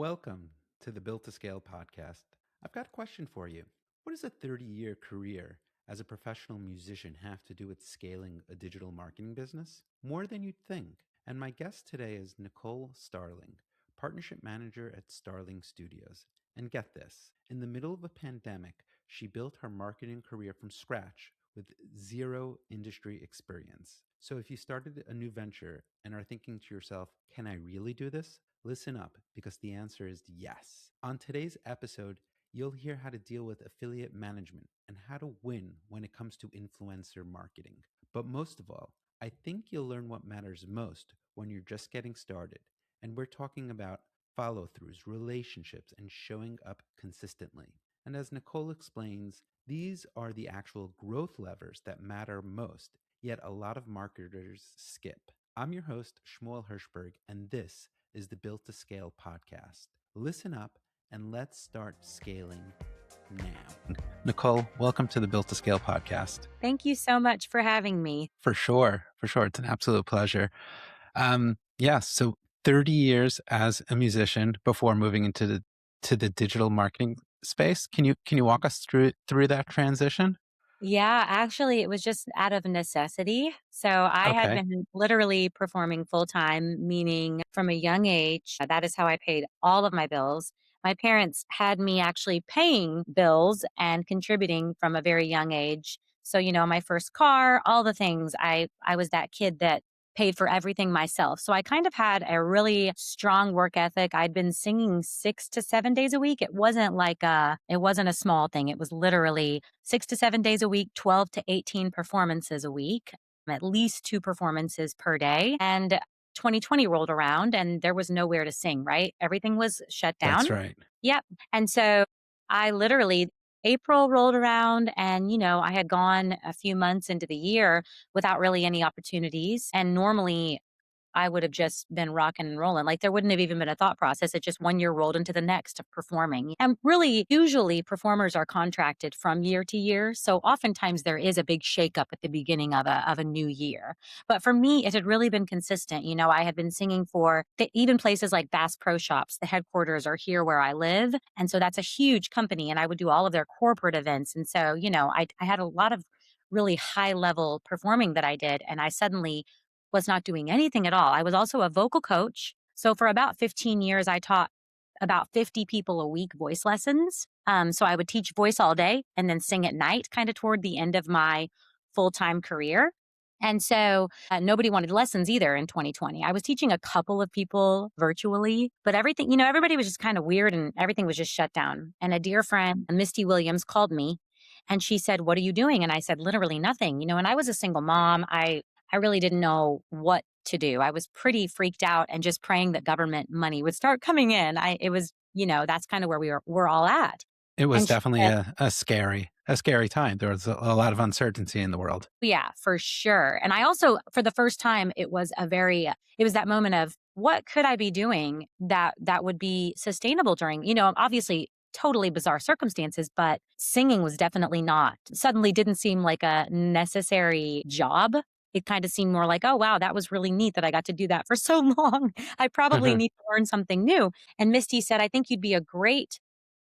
Welcome to the Built to Scale podcast. I've got a question for you. What does a 30-year career as a professional musician have to do with scaling a digital marketing business? More than you'd think. And my guest today is Nicole Starling, Partnership Manager at Starling Studios. And get this, in the middle of a pandemic, she built her marketing career from scratch with zero industry experience. So if you started a new venture and are thinking to yourself, can I really do this? Listen up, because the answer is yes. On today's episode, you'll hear how to deal with affiliate management and how to win when it comes to influencer marketing. But most of all, I think you'll learn what matters most when you're just getting started. And we're talking about follow throughs, relationships, and showing up consistently. And as Nicole explains, these are the actual growth levers that matter most, yet a lot of marketers skip. I'm your host, Shmuel Hirschberg, and this is the Built to Scale podcast. Listen up and let's start scaling now. Nicole, welcome to the Built to Scale podcast. Thank you so much for having me. For sure. It's an absolute pleasure. So 30 years as a musician before moving into the digital marketing space. Can you walk us through that transition? Yeah, actually, it was just out of necessity. So I had Okay. been literally performing full time, meaning from a young age. That is how I paid all of my bills. My parents had me actually paying bills and contributing from a very young age. So, my first car, all the things. I was that kid that paid for everything myself. So I kind of had a really strong work ethic. I'd been singing 6 to 7 days a week. It wasn't a small thing. It was literally 6 to 7 days a week, 12 to 18 performances a week, at least 2 performances per day. And 2020 rolled around and there was nowhere to sing, right? Everything was shut down. That's right. Yep. And so I literally, April rolled around and, I had gone a few months into the year without really any opportunities. And normally I would have just been rocking and rolling. Like there wouldn't have even been a thought process. It just one year rolled into the next of performing. And really, usually performers are contracted from year to year. So oftentimes there is a big shakeup at the beginning of a new year. But for me, it had really been consistent. I had been singing for even places like Bass Pro Shops. The headquarters are here where I live. And so that's a huge company. And I would do all of their corporate events. And so, I had a lot of really high level performing that I did. And I suddenly was not doing anything at all. I was also a vocal coach. So for about 15 years, I taught about 50 people a week voice lessons. So I would teach voice all day and then sing at night, kind of toward the end of my full time career. And so nobody wanted lessons either in 2020. I was teaching a couple of people virtually, but everything, everybody was just kind of weird and everything was just shut down. And a dear friend, Misty Williams, called me and she said, "What are you doing?" And I said, "Literally nothing." And I was a single mom. I really didn't know what to do. I was pretty freaked out and just praying that government money would start coming in. It was, that's kind of where we're all at. It was And she definitely said, a scary time. There was a lot of uncertainty in the world. yeah, for sure. And I also, for the first time, it was that moment of what could I be doing that would be sustainable during, obviously totally bizarre circumstances, but singing was definitely not, suddenly didn't seem like a necessary job. It kind of seemed more like, oh, wow, that was really neat that I got to do that for so long. I probably need to learn something new. And Misty said, "I think you'd be a great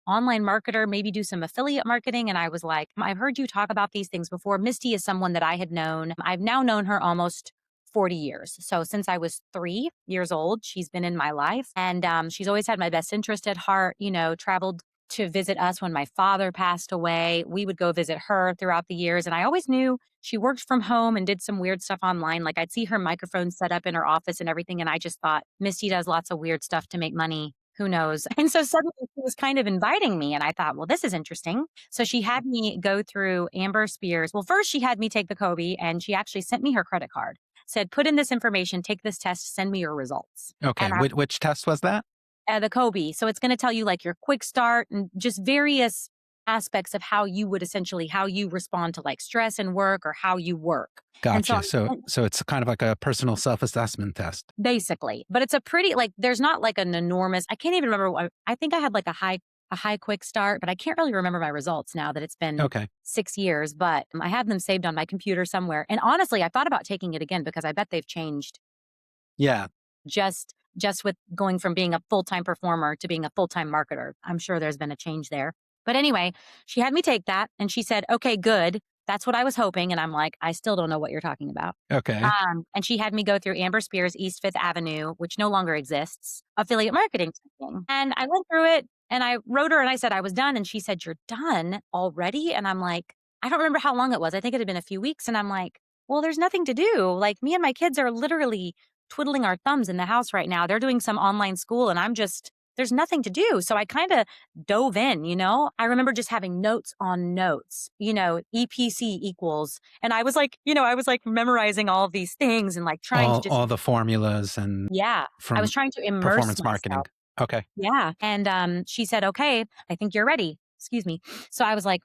online marketer, maybe do some affiliate marketing." And I was like, "I've heard you talk about these things before." Misty is someone that I had known. I've now known her almost 40 years. So since I was 3 years old, she's been in my life. And she's always had my best interest at heart, traveled to visit us when my father passed away. We would go visit her throughout the years. And I always knew she worked from home and did some weird stuff online. Like I'd see her microphone set up in her office and everything. And I just thought, Misty does lots of weird stuff to make money. Who knows? And so suddenly she was kind of inviting me. And I thought, well, this is interesting. So she had me go through Amber Spears. Well, first she had me take the Kobe and she actually sent me her credit card, said, "Put in this information, take this test, send me your results." Okay. And Which test was that? the Kobe. So it's going to tell you like your quick start and just various aspects of how you respond to like stress and work or how you work. And Gotcha. So it's kind of like a personal self-assessment test. basically, but it's a pretty, like, there's not like an enormous, I can't even remember. I think I had like a high quick start, but I can't really remember my results now that it's been Okay. 6 years, but I have them saved on my computer somewhere. And honestly, I thought about taking it again because I bet they've changed Yeah. just just with going from being a full-time performer to being a full-time marketer. I'm sure there's been a change there. But anyway, she had me take that and she said, "Okay, good. That's what I was hoping." And I'm like, "I still don't know what you're talking about." Okay. And she had me go through Amber Spears' East Fifth Avenue, which no longer exists, affiliate marketing training. And I went through it and I wrote her and I said I was done. And she said, "You're done already?" And I'm like, I don't remember how long it was. I think it had been a few weeks. And I'm like, well, there's nothing to do. Like me and my kids are literally twiddling our thumbs in the house right now. They're doing some online school and there's nothing to do. So I kind of dove in, you know? I remember just having notes on notes, EPC equals. And I was like memorizing all of these things and like trying to just, All the formulas and yeah, I was from trying to immerse performance marketing. myself. Okay. Yeah. And she said, "Okay, I think you're ready." Excuse me. So I was like,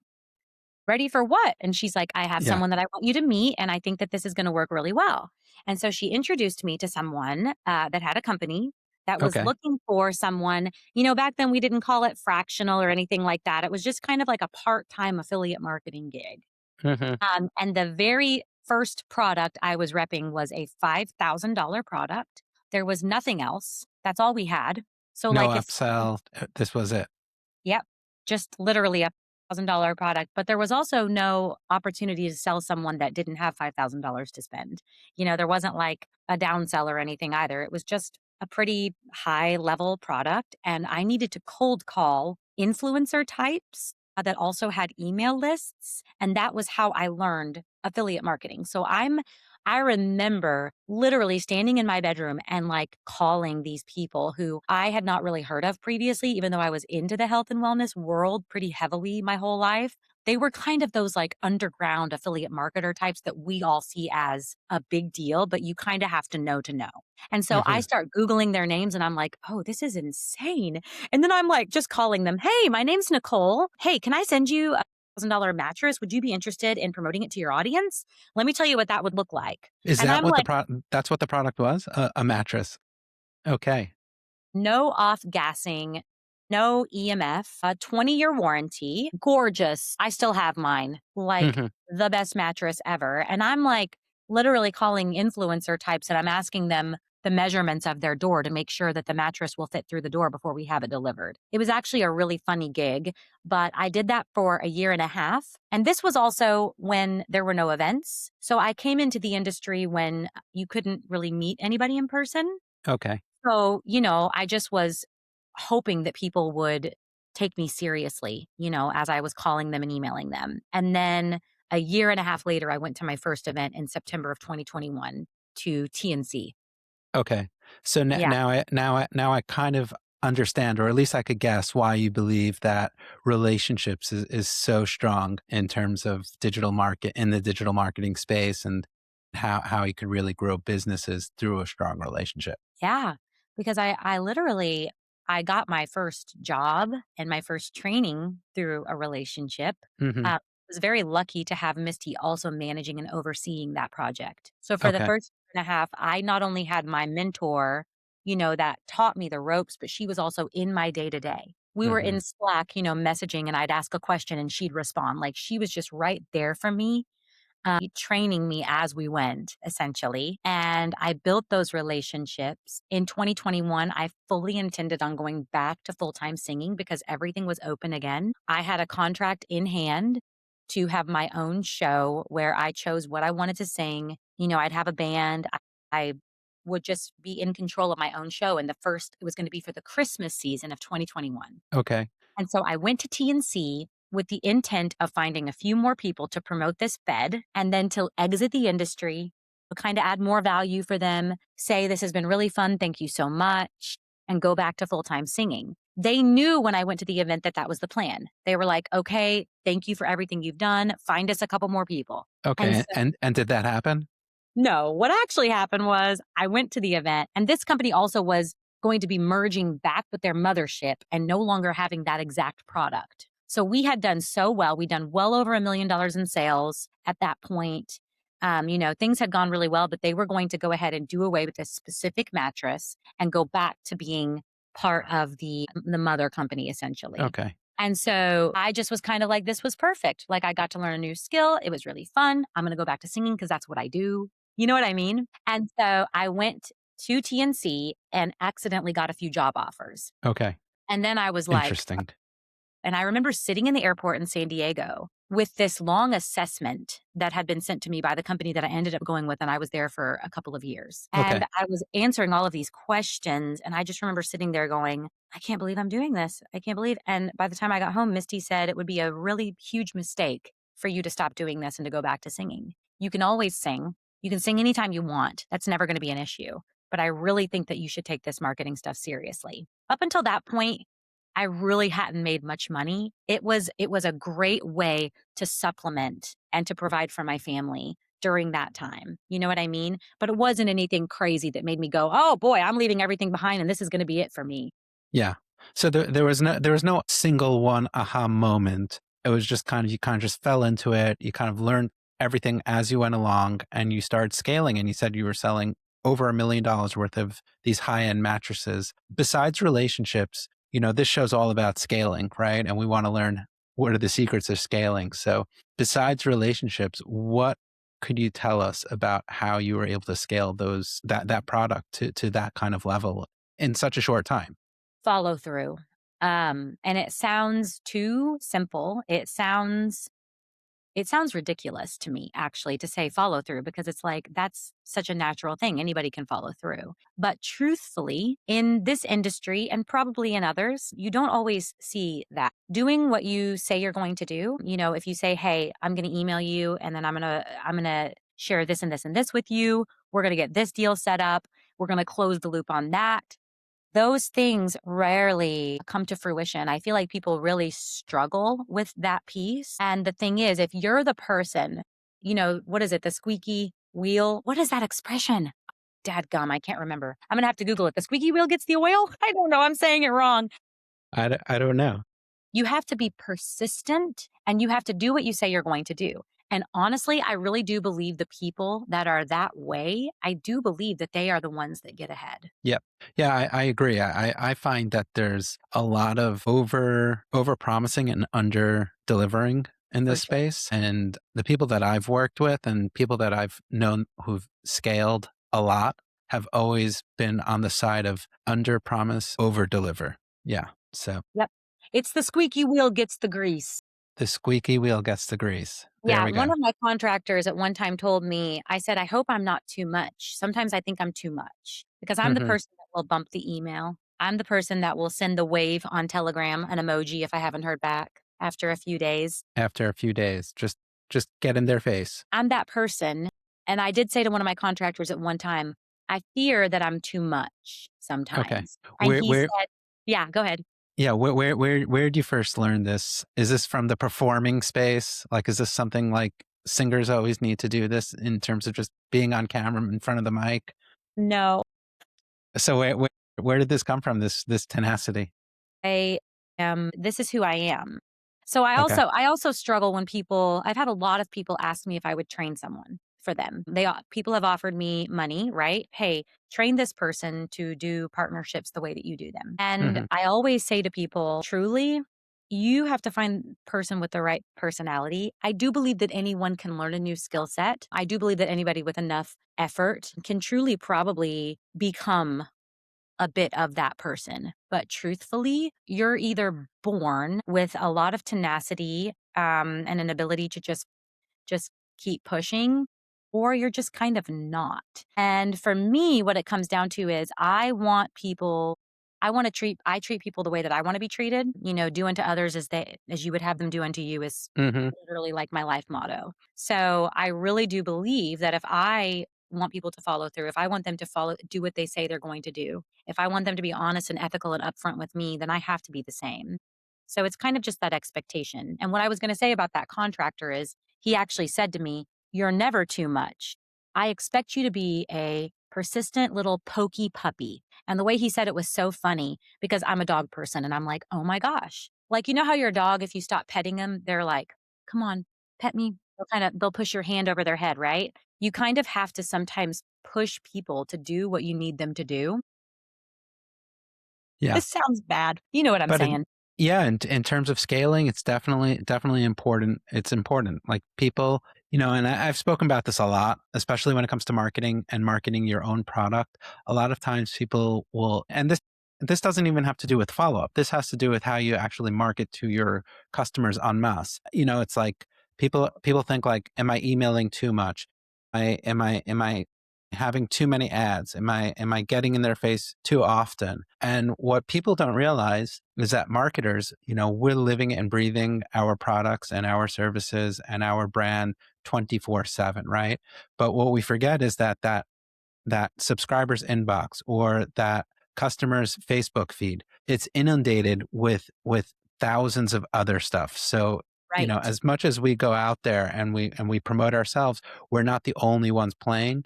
"Ready for what?" And she's like, "I have Yeah. someone that I want you to meet, and I think that this is going to work really well." And so she introduced me to someone that had a company that was Okay. looking for someone. Back then we didn't call it fractional or anything like that. It was just kind of like a part time affiliate marketing gig. Hmm. And the very first product I was repping was a $5,000 product. There was nothing else. That's all we had. So, No like, if upsell. This was it. Yep. Just literally a $1,000 product, but there was also no opportunity to sell someone that didn't have $5,000 to spend. There wasn't like a downsell or anything either. It was just a pretty high level product. And I needed to cold call influencer types that also had email lists. And that was how I learned affiliate marketing. I remember literally standing in my bedroom and like calling these people who I had not really heard of previously, even though I was into the health and wellness world pretty heavily my whole life. They were kind of those like underground affiliate marketer types that we all see as a big deal, but you kind of have to know to know. And so I Hmm. start Googling their names and I'm like, oh, this is insane. And then I'm like just calling them, "Hey, my name's Nicole. Hey, can I send you $1,000 mattress? Would you be interested in promoting it to your audience? Let me tell you what that would look like." Is And that I'm what like, that's what the product was? A mattress. Okay. no off gassing, no EMF, a 20-year warranty, gorgeous. I still have mine, like Hmm. the best mattress ever. And I'm like literally calling influencer types and I'm asking them the measurements of their door to make sure that the mattress will fit through the door before we have it delivered. It was actually a really funny gig, but I did that for a year and a half. And this was also when there were no events. So I came into the industry when you couldn't really meet anybody in person. Okay. So, I just was hoping that people would take me seriously, as I was calling them and emailing them. And then a year and a half later, I went to my first event in September of 2021 to TNC. Okay. So Yeah. now I kind of understand, or at least I could guess why you believe that relationships is so strong in terms of digital market in the digital marketing space and how you could really grow businesses through a strong relationship. Yeah, because I literally I got my first job and my first training through a relationship. Hmm. I was very lucky to have Misty also managing and overseeing that project. So for the Okay. first year and a half, I not only had my mentor, that taught me the ropes, but she was also in my day to day. We were Hmm. in Slack, messaging, and I'd ask a question and she'd respond. Like she was just right there for me, training me as we went, essentially. And I built those relationships. In 2021, I fully intended on going back to full time singing because everything was open again. I had a contract in hand to have my own show where I chose what I wanted to sing. I'd have a band. I would just be in control of my own show. And it was going to be for the Christmas season of 2021. Okay. And so I went to TNC with the intent of finding a few more people to promote this bed and then to exit the industry, kind of add more value for them, say, "This has been really fun. Thank you so much," and go back to full time singing. They knew when I went to the event that that was the plan. They were like, "Okay, thank you for everything you've done. Find us a couple more people." And Okay. And did that happen? no, what actually happened was I went to the event, and this company also was going to be merging back with their mothership and no longer having that exact product. So we had done so well. We'd done well over $1 million in sales at that point. Things had gone really well, but they were going to go ahead and do away with this specific mattress and go back to being part of the mother company, essentially. Okay. And so I just was kind of like, this was perfect. Like I got to learn a new skill. It was really fun. I'm going to go back to singing because that's what I do. You know what I mean? And so I went to TNC and accidentally got a few job offers. Okay. And then I was like, Interesting. and I remember sitting in the airport in San Diego with this long assessment that had been sent to me by the company that I ended up going with, and I was there for a couple of years. And Okay. I was answering all of these questions, and I just remember sitting there going, I can't believe I'm doing this. I can't believe. And by the time I got home, Misty said it would be a really huge mistake for you to stop doing this and to go back to singing. You can always sing. You can sing anytime you want. That's never going to be an issue. But I really think that you should take this marketing stuff seriously. Up until that point, I really hadn't made much money. It was a great way to supplement and to provide for my family during that time. You know what I mean? But it wasn't anything crazy that made me go, "Oh boy, I'm leaving everything behind and this is going to be it for me." Yeah. So there was no single one aha moment. It was just kind of you kind of just fell into it. You kind of learned everything as you went along, and you started scaling. And you said you were selling over $1 million worth of these high-end mattresses. Besides relationships, this show's all about scaling, right? And we want to learn what are the secrets of scaling. So besides relationships, what could you tell us about how you were able to scale that product to that kind of level in such a short time? Follow through. And it sounds too simple. It sounds ridiculous to me, actually, to say follow through because it's like that's such a natural thing. Anybody can follow through. But truthfully, in this industry and probably in others, you don't always see that. Doing what you say you're going to do, if you say, "Hey, I'm going to email you and then I'm going to share this and this and this with you. We're going to get this deal set up. We're going to close the loop on that." Those things rarely come to fruition. I feel like people really struggle with that piece. And the thing is, if you're the person, what is it? The squeaky wheel? What is that expression? Dadgum, I can't remember. I'm going to have to Google it. The squeaky wheel gets the oil? I don't know. I'm saying it wrong. I don't know. You have to be persistent and you have to do what you say you're going to do. And honestly, I really do believe the people that are that way, I do believe that they are the ones that get ahead. Yep. Yeah, I agree. I find that there's a lot of over promising and under delivering in For this sure. space. And the people that I've worked with and people that I've known who've scaled a lot have always been on the side of under promise, over deliver. Yeah. So Yep. It's the squeaky wheel gets the grease. the squeaky wheel gets the grease. There Yeah, we one go. of my contractors at one time told me, I said, "I hope I'm not too much. Sometimes I think I'm too much because I'm the Hmm. person that will bump the email. I'm the person that will send the wave on Telegram, an emoji if I haven't heard back after a few days. After a few days, just get in their face. I'm that person." And I did say to one of my contractors at one time, "I fear that I'm too much Okay. sometimes." And Where he where said, yeah, go ahead. Yeah, where did you first learn this? Is this from the performing space? Like, is this something like singers always need to do this in terms of just being on camera in front of the mic? No, So where did this come from? This tenacity? this is who I am. So I Okay. also I also struggle when I've had a lot of people ask me if I would train someone for them. People have offered me money, right? "Hey, train this person to do partnerships the way that you do them." And Hmm. I always say to people, truly, you have to find the person with the right personality. I do believe that anyone can learn a new skill set. I do believe that anybody with enough effort can truly probably become a bit of that person. But truthfully, you're either born with a lot of tenacity, and an ability to just keep pushing, or you're just kind of not. And for me, what it comes down to is I treat people the way that I want to be treated. Do unto others as you would have them do unto you is Hmm. literally like my life motto. So I really do believe that if I want people to follow through, if I want them to do what they say they're going to do, if I want them to be honest and ethical and upfront with me, then I have to be the same. So it's kind of just that expectation. And what I was going to say about that contractor is he actually said to me, "You're never too much. I expect you to be a persistent little pokey puppy." And the way he said it was so funny because I'm a dog person and I'm like, "Oh my gosh." Like, how your dog, if you stop petting them, they're like, "Come on, pet me." They'll push your hand over their head, right? You kind of have to sometimes push people to do what you need them to do. Yeah. This sounds bad. You know what I'm But saying. yeah, in terms of scaling, it's definitely important. It's important. Like people, And I've spoken about this a lot, especially when it comes to marketing and marketing your own product. A lot of times people will, and this doesn't even have to do with follow up. This has to do with how you actually market to your customers en masse. It's like people think like, am I emailing too much? Am I having too many ads? Am I getting in their face too often? And what people don't realize is that marketers, we're living and breathing our products and our services and our brand 24/7, right? But what we forget is that subscriber's inbox or that customer's Facebook feed, it's inundated with thousands of other stuff. So, Right. as much as we go out there and we promote ourselves, we're not the only ones playing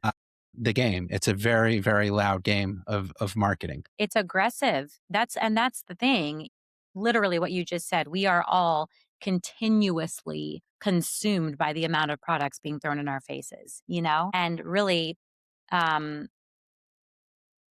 the game. It's a very, very loud game of marketing. It's aggressive. That's the thing. Literally what you just said. We are all continuously consumed by the amount of products being thrown in our faces, you know? And really, um,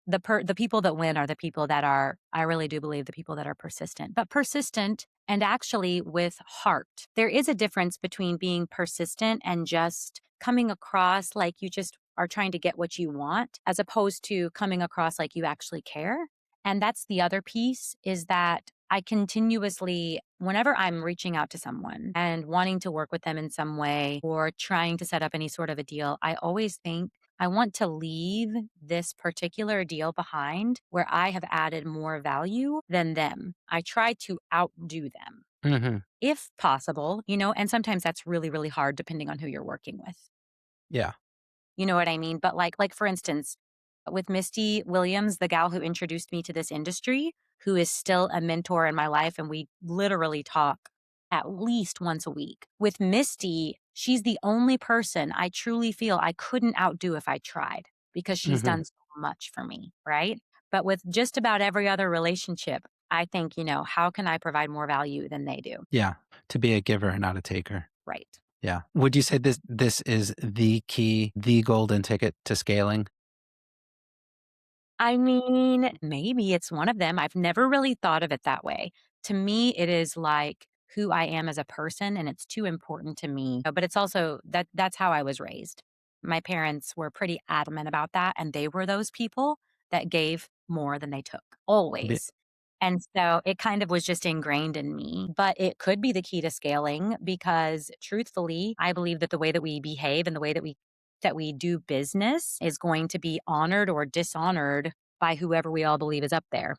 the people that win are the people that are, I really do believe, the people that are persistent, but persistent and actually with heart. There is a difference between being persistent and just coming across like you just are trying to get what you want, as opposed to coming across like you actually care. And that's the other piece, is that I continuously, whenever I'm reaching out to someone and wanting to work with them in some way or trying to set up any sort of a deal, I always think I want to leave this particular deal behind where I have added more value than them. I try to outdo them Hmm. if possible, and sometimes that's really, really hard depending on who you're working with. Yeah. You know what I mean? But like for instance, with Misty Williams, the gal who introduced me to this industry, who is still a mentor in my life, and we literally talk at least once a week. With Misty, she's the only person I truly feel I couldn't outdo if I tried, because she's Hmm. done so much for me, right? But with just about every other relationship, I think, how can I provide more value than they do? Yeah. To be a giver and not a taker. Right. Yeah. Would you say this is the key, the golden ticket to scaling? I mean, maybe it's one of them. I've never really thought of it that way. To me, it is like who I am as a person, and it's too important to me. But it's also that's how I was raised. My parents were pretty adamant about that, and they were those people that gave more than they took, Be- always. And so it kind of was just ingrained in me. But it could be the key to scaling, because truthfully, I believe that the way that we behave and the way that we do business is going to be honored or dishonored by whoever we all believe is up there.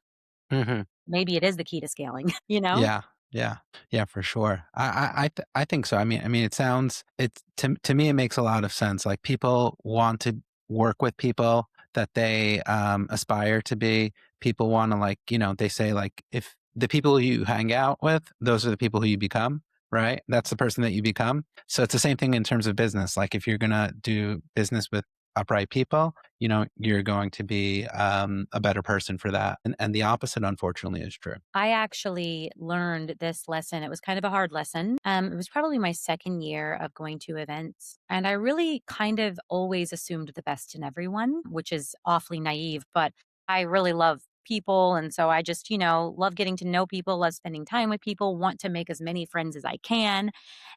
Mhm. Maybe it is the key to scaling, you know? Yeah, yeah, yeah, for sure. I think so. I mean, it's to me, it makes a lot of sense. Like people want to work with people that they aspire to be. People want to like, they say like if the people you hang out with, those are the people who you become, right? That's the person that you become. So it's the same thing in terms of business. Like if you're gonna do business with upright people, you're going to be a better person for that. And the opposite, unfortunately, is true. I actually learned this lesson. It was kind of a hard lesson. It was probably my second year of going to events. And I really kind of always assumed the best in everyone, which is awfully naive, but I really love people. And so I just, love getting to know people, love spending time with people, want to make as many friends as I can.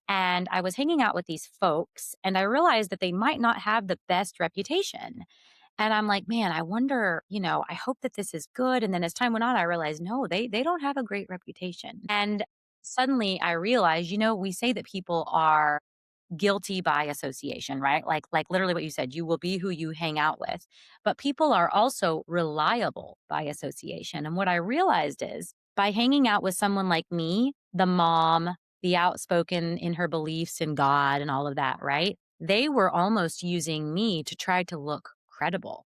And I was hanging out with these folks, and I realized that they might not have the best reputation. And I'm like, man, I wonder, I hope that this is good. And then as time went on, I realized, no, they don't have a great reputation. And suddenly I realized, we say that people are guilty by association, right? Like literally what you said, you will be who you hang out with. But people are also reliable by association. And what I realized is by hanging out with someone like me, the mom, the outspoken in her beliefs in God and all of that, right? They were almost using me to try to look credible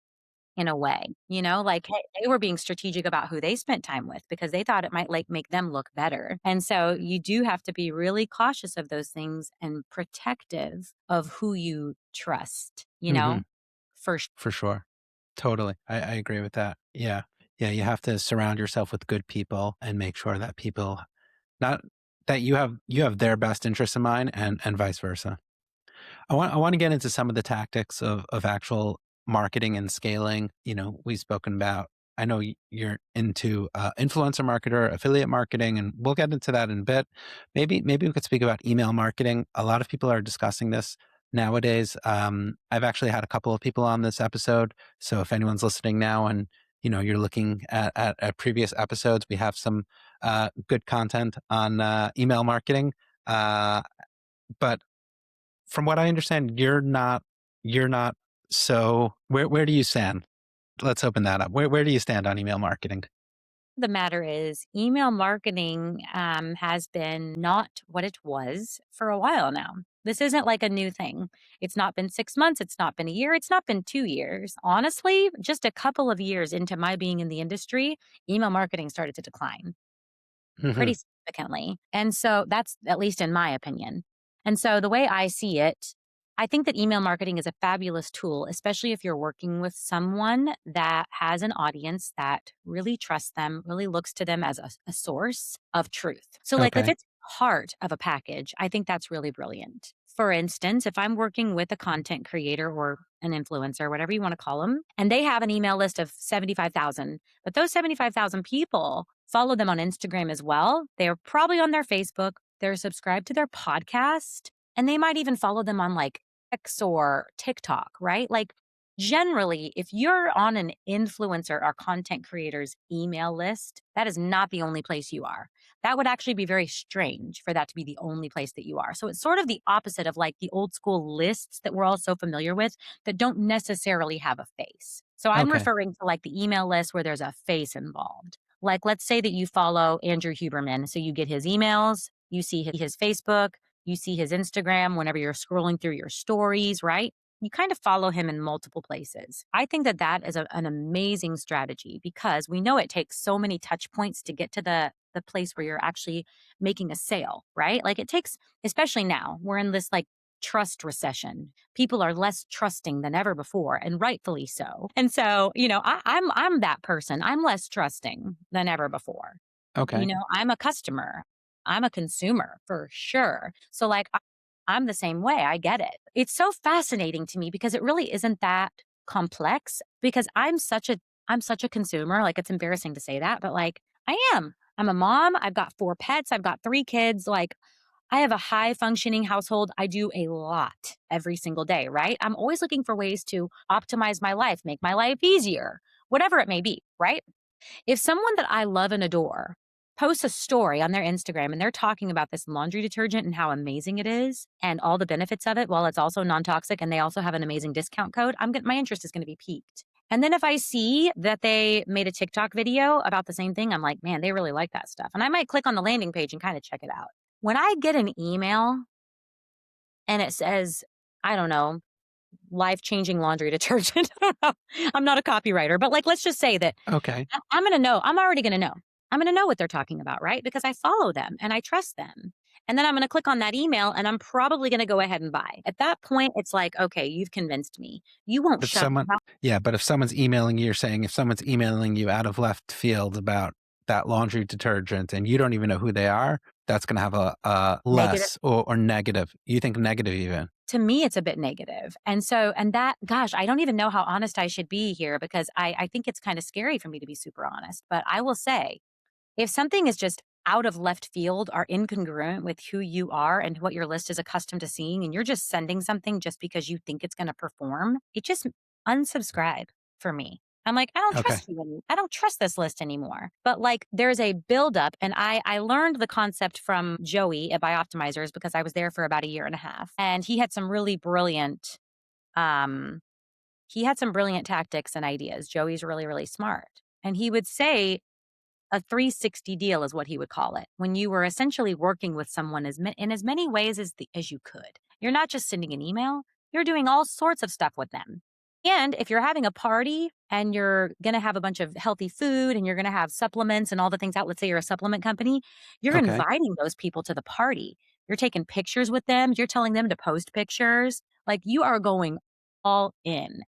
in a way, like they were being strategic about who they spent time with because they thought it might like make them look better. And so you do have to be really cautious of those things and protective of who you trust, Hmm. for For sure. Totally. I agree with that. Yeah. Yeah. You have to surround yourself with good people and make sure that people not that you have their best interests in mind and vice versa. I want to get into some of the tactics of actual marketing and scaling. We've spoken about. I know you're into influencer marketer, affiliate marketing, and we'll get into that in a bit. Maybe we could speak about email marketing. A lot of people are discussing this. nowadays. I've actually had a couple of people on this episode. So if anyone's listening now and you're looking at previous episodes, we have some good content on email marketing. But from what I understand, you're not. So where do you stand? Let's open that up. Where do you stand on email marketing? The matter is, email marketing has been not what it was for a while now. This isn't like a new thing. It's not been 6 months. It's not been a year. It's not been 2 years. Honestly, just a couple of years into my being in the industry, email marketing started to decline Hmm. pretty significantly. And so that's at least in my opinion. And so the way I see it, I think that email marketing is a fabulous tool, especially if you're working with someone that has an audience that really trusts them, really looks to them as a source of truth. So, like, if Okay. it's part of a package, I think that's really brilliant. For instance, if I'm working with a content creator or an influencer, whatever you want to call them, and they have an email list of 75,000, but those 75,000 people follow them on Instagram as well. They're probably on their Facebook, they're subscribed to their podcast, and they might even follow them on like X or TikTok, right? Like, generally, if you're on an influencer or content creator's email list, that is not the only place you are. That would actually be very strange for that to be the only place that you are. So it's sort of the opposite of like the old school lists that we're all so familiar with that don't necessarily have a face. So I'm Okay. referring to like the email list where there's a face involved. Like, let's say that you follow Andrew Huberman. So you get his emails, you see his Facebook, you see his Instagram whenever you're scrolling through your stories, right? You kind of follow him in multiple places. I think that that is an amazing strategy because we know it takes so many touch points to get to the place where you're actually making a sale, right? Like it takes, especially now, we're in this like trust recession. People are less trusting than ever before, and rightfully so. And so, I'm that person. I'm less trusting than ever before. Okay. I'm a customer. I'm a consumer for sure. So like I'm the same way. I get it. It's so fascinating to me because it really isn't that complex because I'm such a consumer. Like it's embarrassing to say that, but like I am. I'm a mom. I've got 4 pets. I've got 3 kids. Like I have a high functioning household. I do a lot every single day, right? I'm always looking for ways to optimize my life, make my life easier, whatever it may be, right? If someone that I love and adore posts a story on their Instagram and they're talking about this laundry detergent and how amazing it is and all the benefits of it while it's also non-toxic and they also have an amazing discount code, my interest is going to be piqued. And then if I see that they made a TikTok video about the same thing, I'm like, man, they really like that stuff. And I might click on the landing page and kind of check it out. When I get an email and it says, I don't know, life-changing laundry detergent. I don't know. I'm not a copywriter, but like let's just say that Okay. I'm gonna know. I'm already gonna know. I'm gonna know what they're talking about, right? Because I follow them and I trust them. And then I'm gonna click on that email and I'm probably gonna go ahead and buy. At that point, it's like, okay, you've convinced me. You won't If shut someone, up. yeah, but if someone's emailing you, you're saying if someone's emailing you out of left field about that laundry detergent and you don't even know who they are, that's going to have a Negative. less or negative. You think negative even? To me, it's a bit negative. And so, and that, gosh, I don't even know how honest I should be here because I think it's kind of scary for me to be super honest. But I will say, if something is just out of left field or incongruent with who you are and what your list is accustomed to seeing, and you're just sending something just because you think it's going to perform, it just unsubscribe for me. I'm like, I don't Okay. trust you. I don't trust this list anymore. But like, there's a buildup, and I learned the concept from Joey at Bioptimizers because I was there for about a year and a half, and um, he had some brilliant tactics and ideas. Joey's really, really smart, and he would say a 360 deal is what he would call it. When you were essentially working with someone in as many ways as you could. You're not just sending an email, you're doing all sorts of stuff with them. And if you're having a party and you're going to have a bunch of healthy food and you're going to have supplements and all the things out, let's say you're a supplement company, you're Okay. inviting those people to the party. You're taking pictures with them, you're telling them to post pictures. Like you are going all in.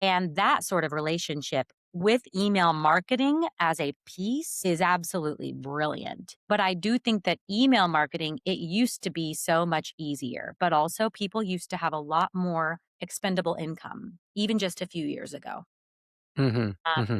And that sort of relationship with email marketing as a piece is absolutely brilliant. But I do think that email marketing, it used to be so much easier, but also people used to have a lot more expendable income, even just a few years ago. Hmm. Hmm.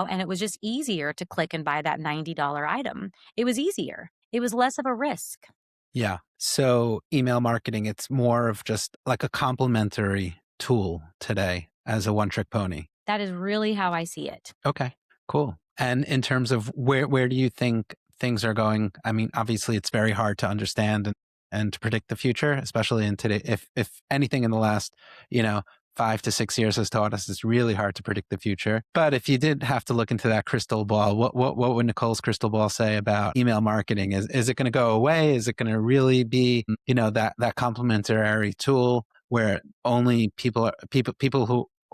And it was just easier to click and buy that $90 item. It was easier. It was less of a risk. Yeah. So email marketing, it's more of just like a complementary tool today as a one trick pony. That is really how I see it. Okay, cool. And in terms of where do you think things are going? I mean, obviously it's very hard to understand and to predict the future, especially in today. If anything in the last, you know, 5 to 6 years has taught us, it's really hard to predict the future. But if you did have to look into that crystal ball, what would Nicole's crystal ball say about email marketing? Is it going to go away? Is it going to really be, you know, that complementary tool where only people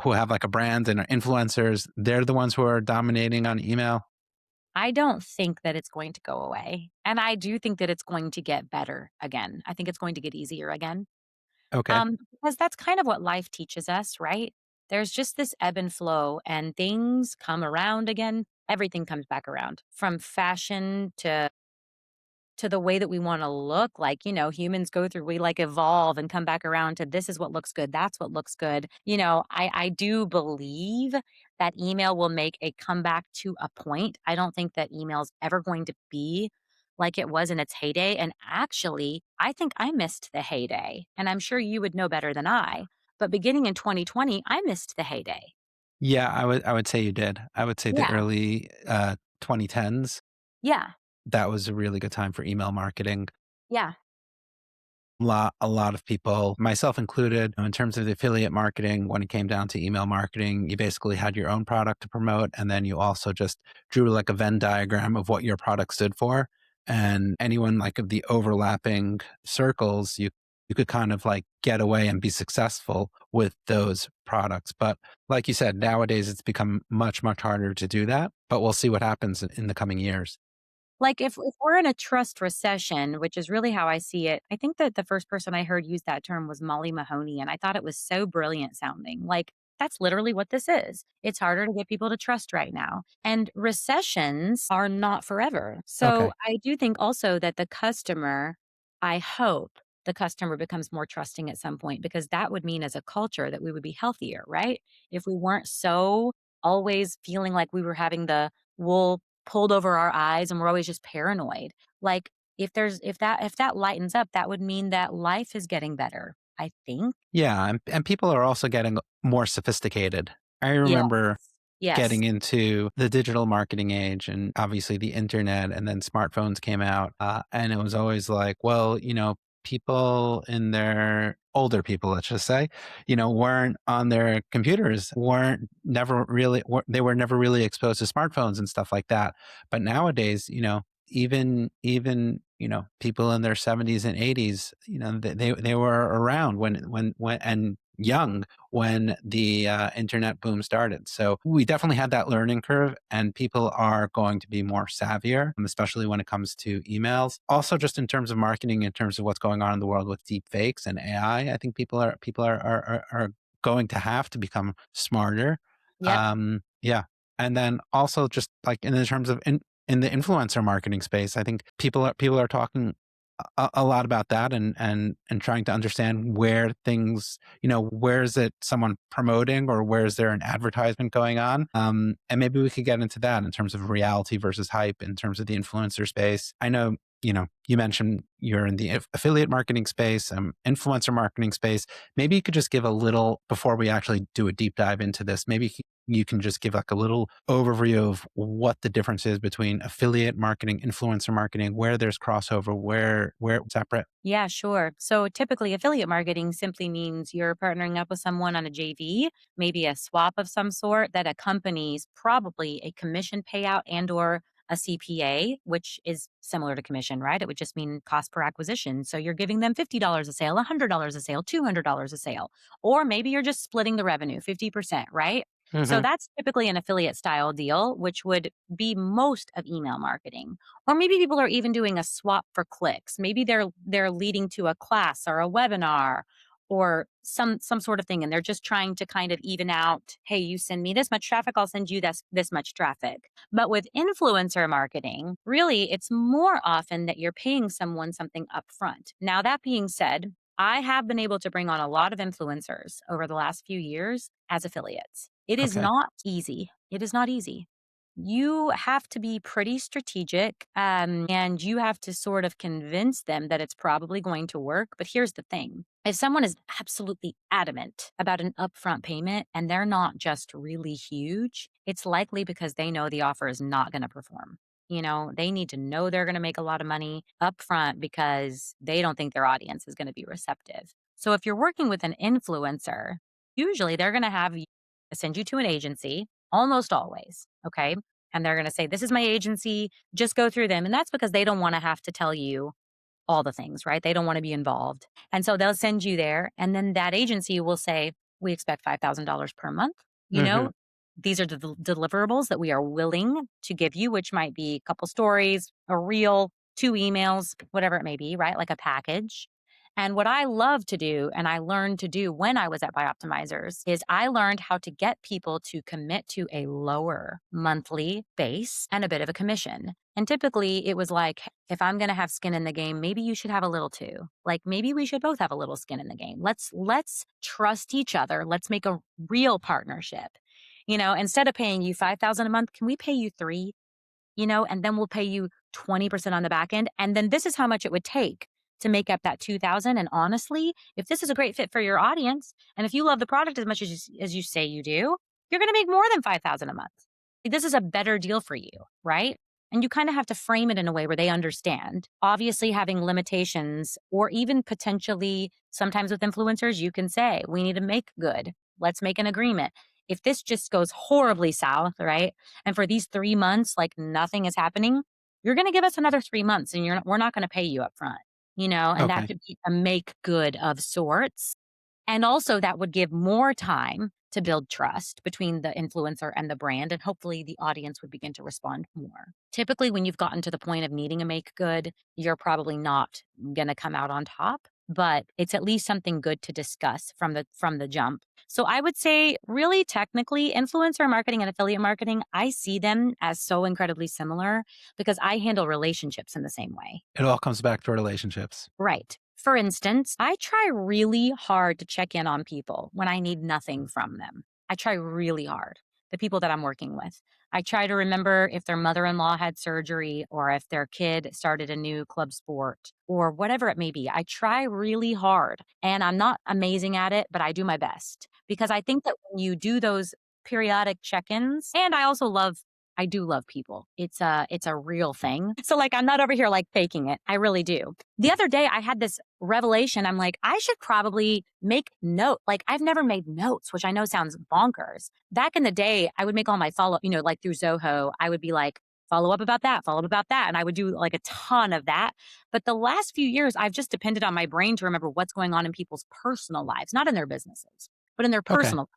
who have like a brand and are influencers, they're the ones who are dominating on email? I don't think that it's going to go away. And I do think that it's going to get better again. I think it's going to get easier again. Okay. Because that's kind of what life teaches us, right? There's just this ebb and flow, and things come around again. Everything comes back around from fashion to the way that we wanna look, like, humans go through we, like, evolve and come back around to this is what looks good, that's what looks good. I do believe that email will make a comeback to a point. I don't think that email's ever going to be like it was in its heyday, and actually, I think I missed the heyday, and I'm sure you would know better than I, but beginning in 2020, I missed the heyday. Yeah, I would say you did. I would say the Yeah, early 2010s, yeah, that was a really good time for email marketing. yeah. A lot of people, myself included, in terms of the affiliate marketing, when it came down to email marketing, you basically had your own product to promote, and then you also just drew like a Venn diagram of what your product stood for. And anyone like of the overlapping circles, you could kind of like get away and be successful with those products. But like you said, nowadays it's become much harder to do that. But we'll see what happens in the coming years. Like, if we're in a trust recession, which is really how I see it, I think that the first person I heard use that term was Molly Mahoney, and I thought it was so brilliant sounding. Like, that's literally what this is. It's harder to get people to trust right now. And recessions are not forever. So Okay. I do think also that I hope the customer becomes more trusting at some point because that would mean as a culture that we would be healthier, right? If we weren't so always feeling like we were having the wool pulled over our eyes and we're always just paranoid. Like if that lightens up, that would mean that life is getting better, I think. Yeah, and people are also getting more sophisticated. I Yes. remember Yes. getting into the digital marketing age and obviously the internet and then smartphones came out. And it was always like, well, people in their older people, let's just say, weren't on their computers, they were never really exposed to smartphones and stuff like that. But nowadays, even people in their 70s and 80s, they were around when and young when the internet boom started. So we definitely had that learning curve, and people are going to be more savvier, especially when it comes to emails. Also, just in terms of marketing, in terms of what's going on in the world with deep fakes and AI, I think people are going to have to become smarter. Yep. Yeah, and then also just like in the terms of in the influencer marketing space, I think people are talking a lot about that and trying to understand where things, where is it someone promoting or where is there an advertisement going on? And maybe we could get into that in terms of reality versus hype in terms of the influencer space. I know, you mentioned you're in the affiliate marketing space, influencer marketing space. Maybe you could just give a little, before we actually do a deep dive into this, maybe you can just give like a little overview of what the difference is between affiliate marketing, influencer marketing, where there's crossover, where it's separate. Yeah, sure. So typically, affiliate marketing simply means you're partnering up with someone on a JV, maybe a swap of some sort that accompanies probably a commission payout and/or a CPA, which is similar to commission, right? It would just mean cost per acquisition. So you're giving them $50 a sale, $100 a sale, $200 a sale, or maybe you're just splitting the revenue 50%, right? So Hmm. that's typically an affiliate style deal, which would be most of email marketing. Or maybe people are even doing a swap for clicks. Maybe they're leading to a class or a webinar or some sort of thing and they're just trying to kind of even out, hey, you send me this much traffic, I'll send you this much traffic. But with influencer marketing, really it's more often that you're paying someone something upfront. Now that being said, I have been able to bring on a lot of influencers over the last few years as affiliates. It is Okay. not easy. It is not easy. you have to be pretty strategic, and you have to sort of convince them that it's probably going to work. But here's the thing: if someone is absolutely adamant about an upfront payment and they're not just really huge, it's likely because they know the offer is not going to perform. They need to know they're going to make a lot of money upfront because they don't think their audience is going to be receptive. So if you're working with an influencer, usually they're going to have you send you to an agency, almost always. Okay. And they're going to say, "This is my agency, just go through them." And that's because they don't want to have to tell you all the things, right? They don't want to be involved. And so they'll send you there. And then that agency will say, "We expect $5,000 per month. You Hmm. know, these are the deliverables that we are willing to give you," which might be a couple stories, a reel, two emails, whatever it may be, right? Like a package. And what I love to do, and I learned to do when I was at Bioptimizers, is I learned how to get people to commit to a lower monthly base and a bit of a commission. And typically it was like, if I'm going to have skin in the game, maybe you should have a little too. Like maybe we should both have a little skin in the game. Let's trust each other. Let's make a real partnership. Instead of paying you 5,000 a month, can we pay you 3? And then we'll pay you 20% on the back end. And then this is how much it would take to make up that 2,000. And honestly, if this is a great fit for your audience, and if you love the product as much as you say you do, you're going to make more than 5,000 a month. Like, this is a better deal for you, right? And you kind of have to frame it in a way where they understand. Obviously, having limitations, or even potentially sometimes with influencers, you can say, "We need to make good. Let's make an agreement." If this just goes horribly south, right? And for these 3 months, like nothing is happening, you're going to give us another 3 months, and we're not going to pay you up front, and that Okay. could be a make good of sorts. And also, that would give more time to build trust between the influencer and the brand, and hopefully the audience would begin to respond more. Typically, when you've gotten to the point of needing a make good, you're probably not going to come out on top, but it's at least something good to discuss from the jump. So I would say, really technically, influencer marketing and affiliate marketing, I see them as so incredibly similar because I handle relationships in the same way. It all comes back to relationships. Right. For instance, I try really hard to check in on people when I need nothing from them. I try really hard, the people that I'm working with. I try to remember if their mother in law had surgery or if their kid started a new club sport or whatever it may be. I try really hard, and I'm not amazing at it, but I do my best because I think that when you do those periodic check ins, and I do love people. It's a real thing. So like I'm not over here like faking it. I really do. The other day I had this revelation. I'm like, I should probably make note. Like I've never made notes, which I know sounds bonkers. Back in the day, I would make all my follow, like through Zoho, I would be like, follow up about that, follow up about that. And I would do like a ton of that. But the last few years, I've just depended on my brain to remember what's going on in people's personal lives, not in their businesses, but in their Okay. personal.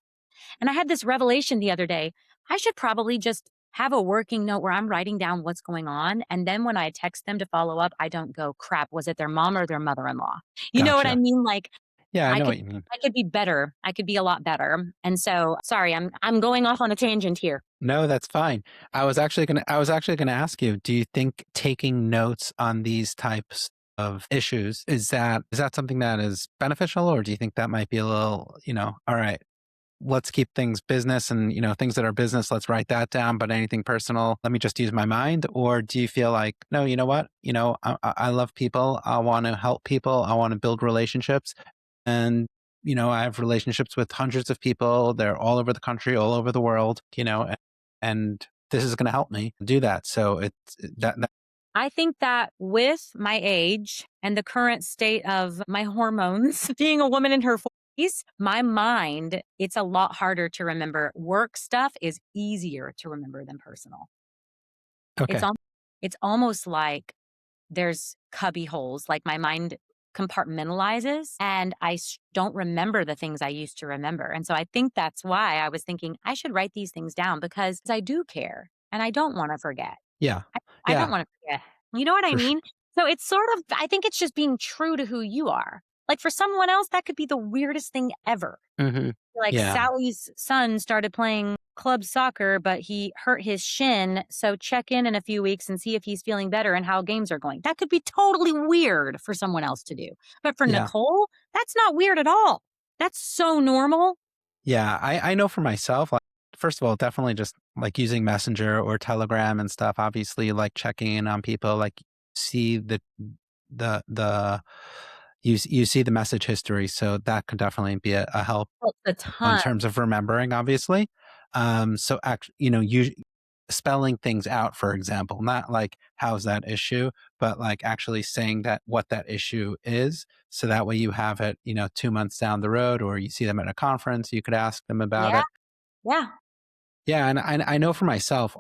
And I had this revelation the other day. I should probably just have a working note where I'm writing down what's going on. And then when I text them to follow up, I don't go, "Crap, was it their mom or their mother in law?" You know what I Gotcha. mean? Like Yeah, I I know could what you mean. I could be better. I could be a lot better. And so sorry, I'm going off on a tangent here. No, that's fine. I was actually gonna ask you, do you think taking notes on these types of issues, is that something that is beneficial, or do you think that might be a little, all right, let's keep things business and, things that are business, let's write that down, but anything personal, let me just use my mind? Or do you feel like, no, you know what? I love people. I want to help people. I want to build relationships. And, I have relationships with hundreds of people. They're all over the country, all over the world, and this is going to help me do that. So that I think that with my age and the current state of my hormones, being a woman in her 40s, my mind, it's a lot harder to remember. Work stuff is easier to remember than personal. It's okay. al- it's almost like there's cubby holes, like my mind compartmentalizes and don't remember the things I used to remember. And so I think that's why I was thinking I should write these things down because I do care and I don't want to forget. Yeah. I don't Yeah. wanna forget. You know what I For sure. mean? So it's sort of I think it's just being true to who you are. Like, for someone else, that could be the weirdest thing ever. Hmm. Like, Yeah. Sally's son started playing club soccer, but he hurt his shin, so check in a few weeks and see if he's feeling better and how games are going. That could be totally weird for someone else to do. But for Yeah. Nicole, that's not weird at all. That's so normal. Yeah. I know for myself, like, first of all, definitely just like using Messenger or Telegram and stuff. Obviously, like checking in on people, like see the you see the message history, so that could definitely be a help Helps a in ton. terms of remembering, obviously. So actually, you spelling things out, for example, not like how's that issue, but like actually saying that what that issue is. So that way you have it, 2 months down the road, or you see them at a conference, you could ask them about Yeah, it. yeah, Yeah, and I know for myself,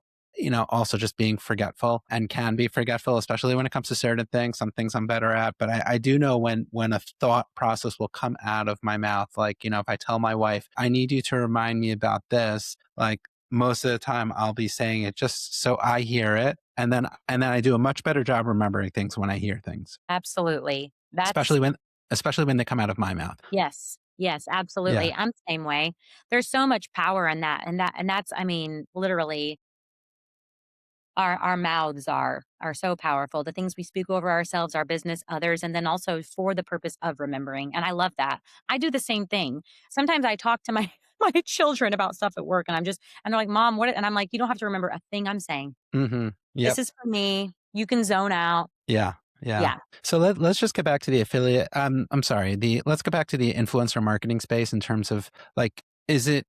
also just being forgetful and can be forgetful, especially when it comes to certain things. Some things I'm better at, but I do know when a thought process will come out of my mouth. Like, if I tell my wife, I need you to remind me about this, like most of the time I'll be saying it just so I hear it. And then I do a much better job remembering things when I hear things, absolutely. That's especially when especially when they come out of my mouth. yes, yes, Yeah. absolutely. I'm the same way. There's so much power in that, and that's, I mean, literally, our mouths are so powerful. The things we speak over ourselves, our business, others, and then also for the purpose of remembering. And I love that. I do the same thing. Sometimes I talk to my my children about stuff at work, and and they're like, "Mom, what?" And I'm like, "You don't have to remember a thing I'm saying. This Yep. is for me. You can zone out." Yeah, yeah. Yeah. So let's just get back to the affiliate. I'm sorry. Let's get back to the influencer marketing space in terms of like, is it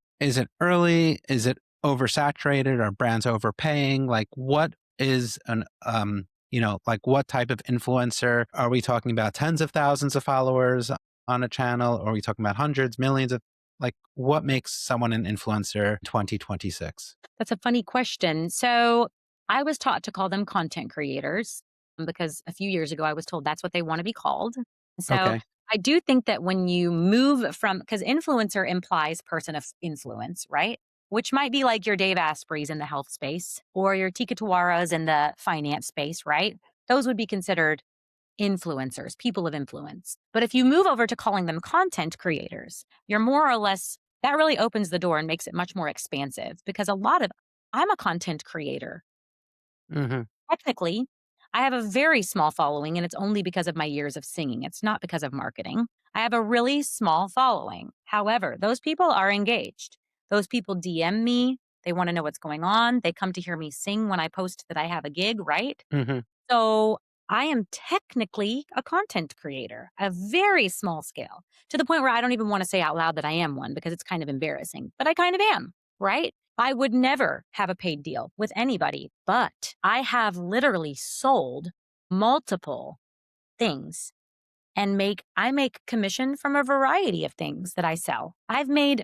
early? Is it oversaturated? Are brands overpaying? Like, what is like what type of influencer are we talking about? Tens of thousands of followers on a channel, or are we talking about hundreds, millions of? Like, what makes someone an influencer 2026? That's a funny question. So I was taught to call them content creators because a few years ago I was told that's what they want to be called. So Okay. I do think that when you move from, because influencer implies person of influence, right? Which might be like your Dave Asprey's in the health space or your Tika Tawara's in the finance space, right? Those would be considered influencers, people of influence. But if you move over to calling them content creators, you're more or less, that really opens the door and makes it much more expansive because I'm a content creator. Hmm. Technically, I have a very small following and it's only because of my years of singing. It's not because of marketing. I have a really small following. However, those people are engaged. Those people DM me. They want to know what's going on. They come to hear me sing when I post that I have a gig, right? Hmm. So I am technically a content creator, a very small scale, to the point where I don't even want to say out loud that I am one because it's kind of embarrassing, but I kind of am, right? I would never have a paid deal with anybody, but I have literally sold multiple things and I make commission from a variety of things that I sell. I've made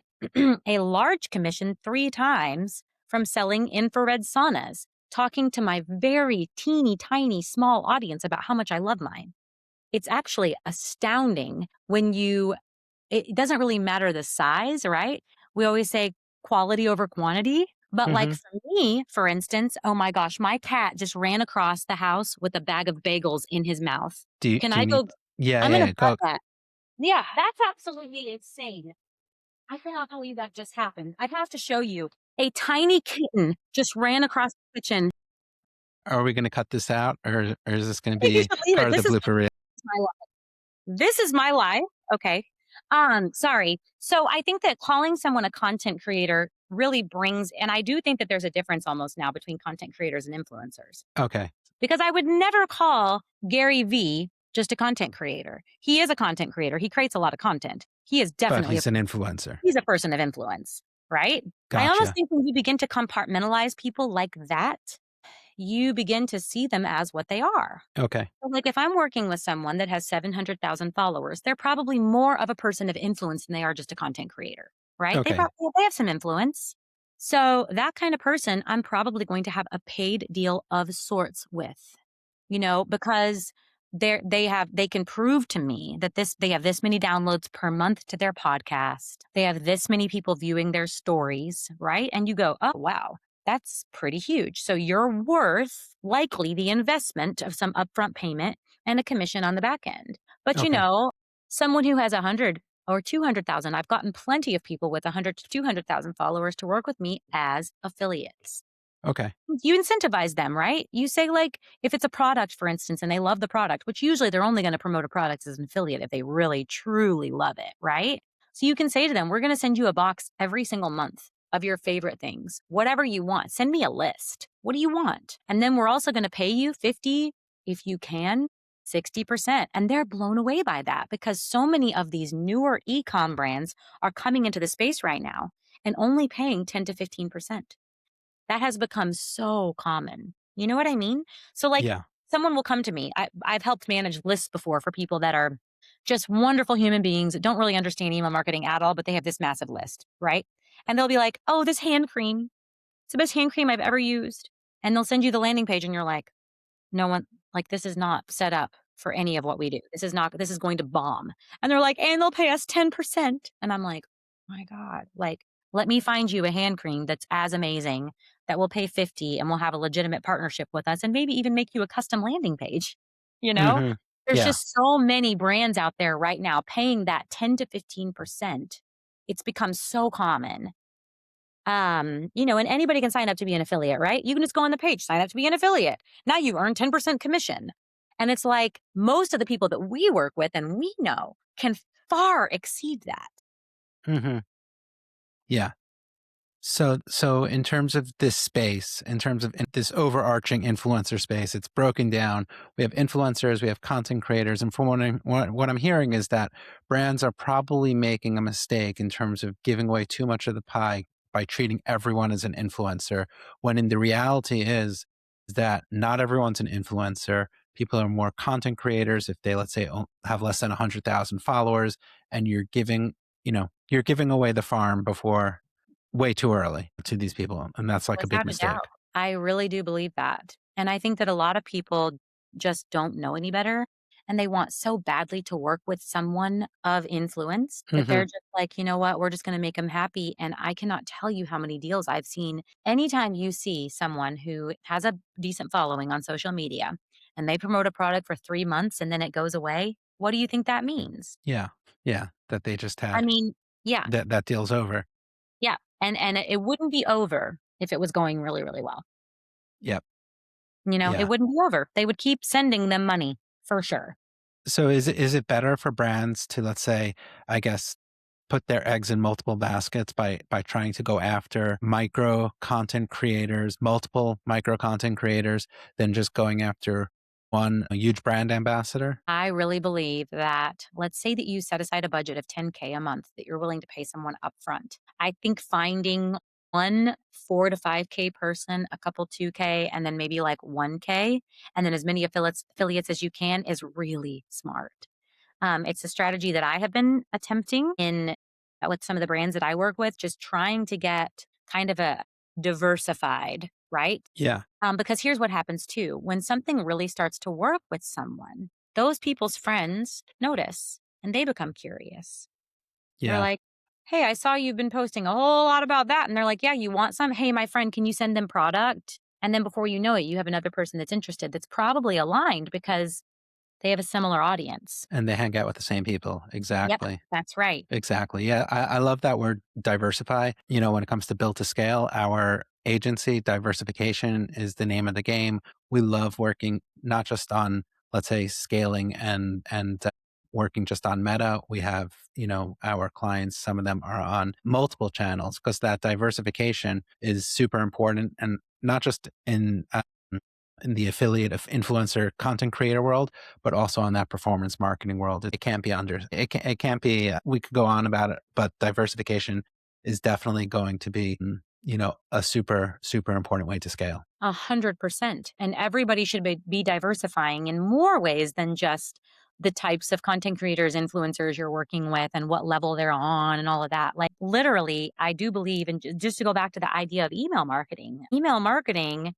a large commission 3 times from selling infrared saunas, talking to my very teeny tiny small audience about how much I love mine. It's actually astounding when it doesn't really matter the size, right? We always say quality over quantity. But like Hmm. for me, for instance, oh my gosh, my cat just ran across the house with a bag of bagels in his mouth. Do you Can do I you need? go Yeah, I'm yeah, gonna yeah. grab Go. that. Yeah, that's absolutely insane. I cannot believe that just happened. I'd have to show you. A tiny kitten just ran across the kitchen. Are we going to cut this out, or is this going to You be should leave it. part of the blooper reel? My life. This is my life. Okay. Sorry. So I think that calling someone a content creator really brings, and I do think that there's a difference almost now between content creators and influencers Okay, because I would never call Gary Vee just a content creator. He is a content creator. He creates a lot of content. He is but definitely he's an influencer. he's a person of influence, right? I almost Gotcha. think when you begin to compartmentalize people like that, you begin to see them as what they are. Okay, So, like, if I'm working with someone that has 700,000 followers, they're probably more of a person of influence than they are just a content creator, right? okay, They have some influence. So, that kind of person, I'm probably going to have a paid deal of sorts with, because they can prove to me that they have this many downloads per month to their podcast. They have this many people viewing their stories, right? And you go, "Oh, wow. That's pretty huge." So you're worth likely the investment of some upfront payment and a commission on the back end. But okay, someone who has 100 or 200,000, I've gotten plenty of people with 100 to 200,000 followers to work with me as affiliates. okay, You incentivize them, right? You say, like, if it's a product, for instance, and they love the product, which usually they're only going to promote a product as an affiliate if they really, truly love it, right? So you can say to them, we're going to send you a box every single month of your favorite things, whatever you want. Send me a list. What do you want? And then we're also going to pay you 50 if you can, 60%. And they're blown away by that because so many of these newer e-com brands are coming into the space right now and only paying 10 to 15%. That has become so common. You know what I mean? So, like, Yeah. someone will come to me. I've helped manage lists before for people that are just wonderful human beings that don't really understand email marketing at all, but they have this massive list, right? And they'll be like, oh, this hand cream, it's the best hand cream I've ever used. And they'll send you the landing page, and you're like, no one, like, this is not set up for any of what we do. This is going to bomb. And they're like, and they'll pay us 10%. And I'm like, my God, like, let me find you a hand cream that's as amazing that will pay 50 and will have a legitimate partnership with us and maybe even make you a custom landing page. You know, Hmm. there's Yeah. just so many brands out there right now paying that 10 to 15%. It's become so common. And anybody can sign up to be an affiliate, right? You can just go on the page, sign up to be an affiliate. Now you earn 10% commission. And it's like most of the people that we work with and we know can far exceed that. Hmm. Yeah. So in terms of this space, in terms of this overarching influencer space, it's broken down. We have influencers, we have content creators, and from what I'm hearing is that brands are probably making a mistake in terms of giving away too much of the pie by treating everyone as an influencer, when in the reality is that not everyone's an influencer. People are more content creators if they, let's say, have less than 100,000 followers, and you're giving away the farm before way too early to these people, and that's like a big Without a mistake. doubt. I really do believe that. And I think that a lot of people just don't know any better. And they want so badly to work with someone of influence that they're Mhm. just like, you know what, we're just going to make them happy. And I cannot tell you how many deals I've seen. Anytime you see someone who has a decent following on social media and they promote a product for 3 months and then it goes away, what do you think that means? Yeah. Yeah, that they just I had. mean, yeah, That deal's over. yeah. And it wouldn't be over if it was going really, really well. Yep. It Yeah. wouldn't be over. They would keep sending them money for sure. So is it better for brands to, let's say, I guess, put their eggs in multiple baskets by trying to go after micro content creators, multiple micro content creators, than just going after one huge brand ambassador? I really believe that let's say that you set aside a budget of 10K a month that you're willing to pay someone upfront. I think finding one 4 to 5K person, a couple 2K, and then maybe like 1K, and then as many affiliates as you can is really smart. It's a strategy that I have been attempting in with some of the brands that I work with, just trying to get kind of a diversified, right? Yeah. Because here's what happens too. When something really starts to work with someone, those people's friends notice and they become curious. They're Yeah. like, hey, I saw you've been posting a whole lot about that. And they're like, yeah, you want some? Hey, my friend, can you send them product? And then before you know it, you have another person that's interested that's probably aligned because they have a similar audience. And they hang out with the same people. Yep, Exactly. that's right. Exactly. Yeah, I love that word diversify. When it comes to build to scale, our agency, diversification is the name of the game. We love working not just on, let's say, scaling and working just on Meta. We have, our clients, some of them are on multiple channels because that diversification is super important, and not just in the affiliate of influencer content creator world, but also on that performance marketing world. It can't be it can't be, we could go on about it, but diversification is definitely going to be, a super, super important way to scale. 100%. And everybody should be diversifying in more ways than just the types of content creators, influencers you're working with and what level they're on and all of that. Like, literally, I do believe, and just to go back to the idea of email marketing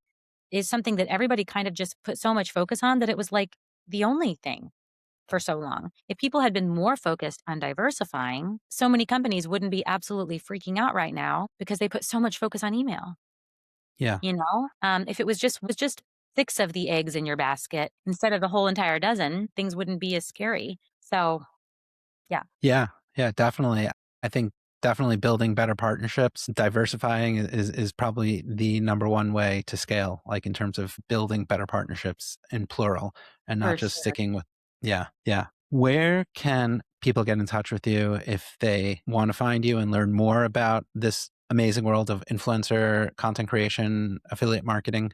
is something that everybody kind of just put so much focus on that it was like the only thing for so long. If people had been more focused on diversifying, so many companies wouldn't be absolutely freaking out right now because they put so much focus on email. Yeah. If it was just 6 of the eggs in your basket instead of the whole entire dozen, things wouldn't be as scary. So, yeah, Yeah, yeah, definitely. I think definitely building better partnerships, diversifying is probably the number one way to scale, like in terms of building better partnerships in plural and not for just sure. sticking with, yeah, yeah. Where can people get in touch with you if they want to find you and learn more about this amazing world of influencer content creation, affiliate marketing?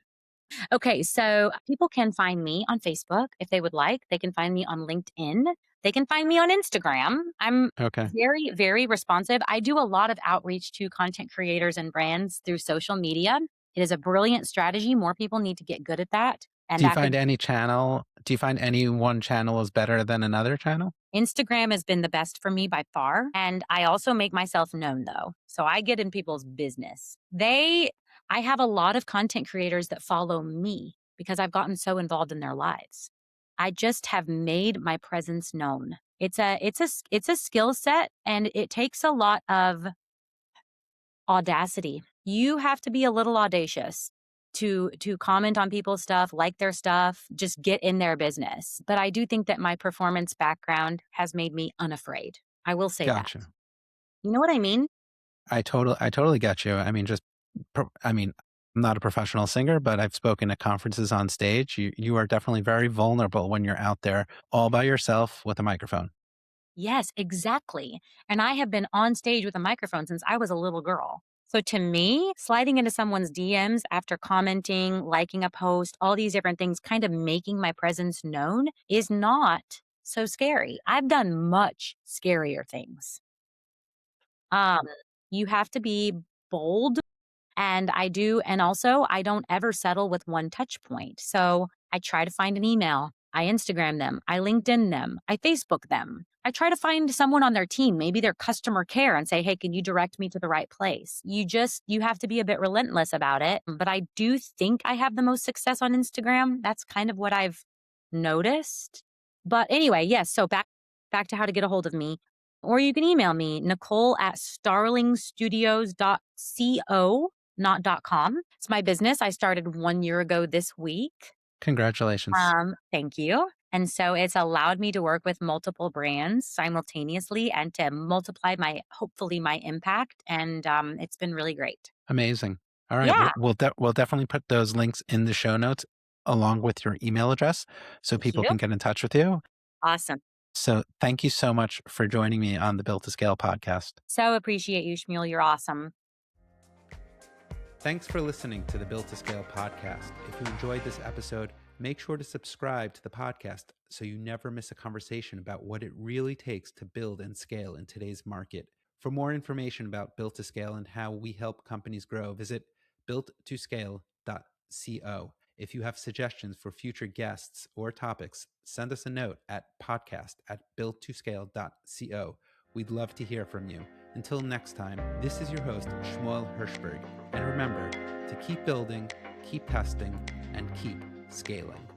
Okay, so people can find me on Facebook if they would like. They can find me on LinkedIn. They can find me on Instagram. I'm Okay. very, very responsive. I do a lot of outreach to content creators and brands through social media. It is a brilliant strategy. More people need to get good at that. And that could Do you find any one channel is better than another channel? Instagram has been the best for me by far, and I also make myself known though. So I get in people's business. I have a lot of content creators that follow me because I've gotten so involved in their lives. I just have made my presence known. It's a skill set and it takes a lot of audacity. You have to be a little audacious to comment on people's stuff, like their stuff, just get in their business. But I do think that my performance background has made me unafraid. I will say that. Gotcha. You know what I mean? I totally get you. I mean, I'm not a professional singer, but I've spoken at conferences on stage. You are definitely very vulnerable when you're out there all by yourself with a microphone. Yes, exactly. And I have been on stage with a microphone since I was a little girl. So to me, sliding into someone's DMs after commenting, liking a post, all these different things, kind of making my presence known is not so scary. I've done much scarier things. Um, you have to be bold and and also I don't ever settle with one touch point. So I try to find an email. I Instagram them. I LinkedIn them. I Facebook them. I try to find someone on their team, maybe their customer care, and say, hey, can you direct me to the right place? You have to be a bit relentless about it. But I do think I have the most success on Instagram. That's kind of what I've noticed. But anyway, yes. So back to how to get a hold of me. Or you can email me, Nicole at starlingstudios.co not .com. It's my business. I started 1 year ago this week. Congratulations. Thank you. And so it's allowed me to work with multiple brands simultaneously and to multiply hopefully my impact. And it's been really great. Amazing. All right. Yeah. We'll definitely put those links in the show notes along with your email address so Thank people you. can get in touch with you. Awesome. So thank you so much for joining me on the Built to Scale podcast. So appreciate you, Shmuel. You're awesome. Thanks for listening to the Built to Scale podcast. If you enjoyed this episode, make sure to subscribe to the podcast so you never miss a conversation about what it really takes to build and scale in today's market. For more information about Built to Scale and how we help companies grow, visit builttoscale.co. If you have suggestions for future guests or topics, send us a note at podcast@builttoscale.co. We'd love to hear from you. Until next time, this is your host, Shmuel Hirschberg. And remember to keep building, keep testing, and keep scaling.